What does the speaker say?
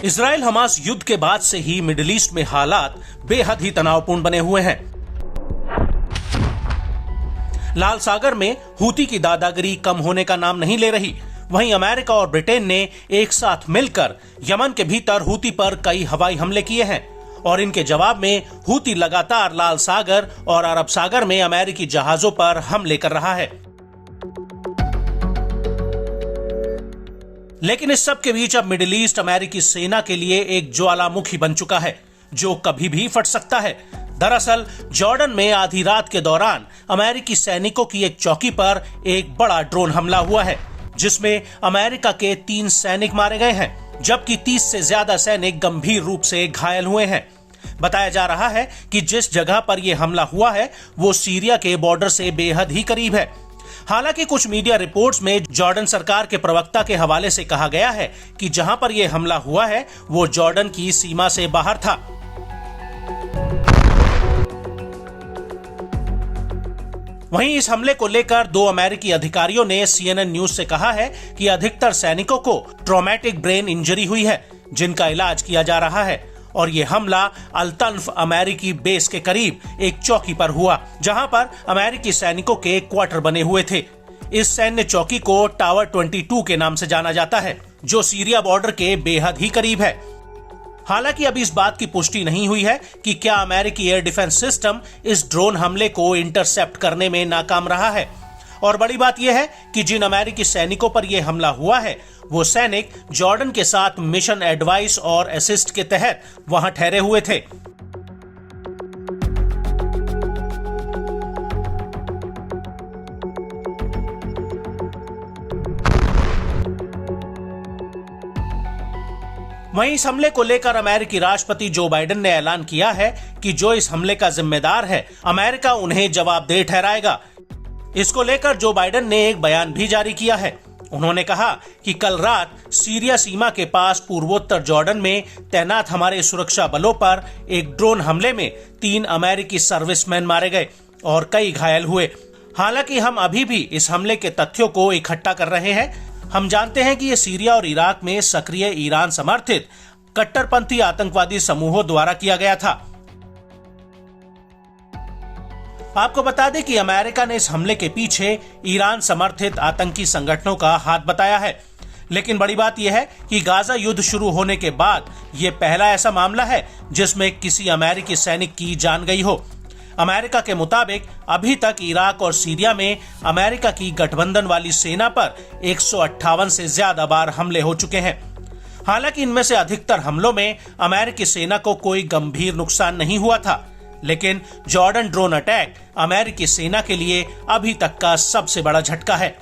Israel Hamas युद्ध के बाद से ही मिडिल ईस्ट में हालात बेहद ही तनावपूर्ण बने हुए हैं। लाल सागर में हूती की दादागिरी कम होने का नाम नहीं ले रही। वहीं अमेरिका और ब्रिटेन ने एक साथ मिलकर यमन के भीतर हूती पर कई हवाई हमले किए हैं और इनके जवाब में हूती लगातार लाल सागर और अरब सागर में अमेरिकी जहाजों पर हमले कर रहा है। लेकिन इस सब के बीच अब मिडिल ईस्ट अमेरिकी सेना के लिए एक ज्वालामुखी बन चुका है जो कभी भी फट सकता है। दरअसल जॉर्डन में आधी रात के दौरान अमेरिकी सैनिकों की एक चौकी पर एक बड़ा ड्रोन हमला हुआ है जिसमें अमेरिका के 3 सैनिक मारे गए हैं जबकि 30 से ज्यादा सैनिक गंभीर रूप से घायल हुए हैं। बताया जा रहा है कि जिस जगह पर यह हमला हुआ है वो सीरिया के बॉर्डर से बेहद ही करीब है। हालांकि कुछ मीडिया रिपोर्ट्स में जॉर्डन सरकार के प्रवक्ता के हवाले से कहा गया है कि जहां पर यह हमला हुआ है वो जॉर्डन की सीमा से बाहर था। वहीं इस हमले को लेकर 2 अमेरिकी अधिकारियों ने CNN न्यूज से कहा है कि अधिकतर सैनिकों को ट्रॉमेटिक ब्रेन इंजरी हुई है जिनका इलाज किया जा रहा है और यह हमला अल-तन्फ अमेरिकी बेस के करीब एक चौकी पर हुआ जहां पर अमेरिकी सैनिकों के क्वार्टर बने हुए थे। इस सैन्य चौकी को टावर 22 के नाम से जाना जाता है जो सीरिया बॉर्डर के बेहद ही करीब है। हालांकि अभी इस बात की पुष्टि नहीं हुई है कि क्या अमेरिकी एयर डिफेंस सिस्टम इस ड्रोन हमले को इंटरसेप्ट करने में नाकाम रहा है। और बड़ी बात यह है कि जिन अमेरिकी सैनिकों पर यह हमला हुआ है वो सैनिक जॉर्डन के साथ मिशन एडवाइस और असिस्ट के तहत वहां ठहरे हुए थे। वहीं इस हमले को लेकर अमेरिकी राष्ट्रपति जो बाइडेन ने ऐलान किया है कि जो इस हमले का जिम्मेदार है अमेरिका उन्हें जवाबदेह ठहराएगा। इसको लेकर जो बाइडेन ने एक बयान भी जारी किया है। उन्होंने कहा कि कल रात सीरिया सीमा के पास पूर्वोत्तर जॉर्डन में तैनात हमारे सुरक्षा बलों पर एक ड्रोन हमले में 3 अमेरिकी सर्विसमैन मारे गए और कई घायल हुए। हालांकि हम अभी भी इस हमले के तथ्यों को इकट्ठा कर रहे हैं। हम जानते हैं कि यह सीरिया और इराक में सक्रिय ईरान समर्थित कट्टरपंथी आतंकवादी समूहों द्वारा किया गया था। आपको बता दें कि अमेरिका ने इस हमले के पीछे ईरान समर्थित आतंकी संगठनों का हाथ बताया है। लेकिन बड़ी बात यह है कि गाजा युद्ध शुरू होने के बाद यह पहला ऐसा मामला है जिसमें किसी अमेरिकी सैनिक की जान गई हो। अमेरिका के मुताबिक अभी तक इराक और सीरिया में अमेरिका की गठबंधन वाली सेना पर 158 से ज्यादा बार हमले हो चुके हैं। हालांकि इनमें से अधिकतर हमलों में अमेरिकी सेना को कोई गंभीर नुकसान नहीं हुआ था, लेकिन जॉर्डन ड्रोन अटैक अमेरिकी सेना के लिए अभी तक का सबसे बड़ा झटका है।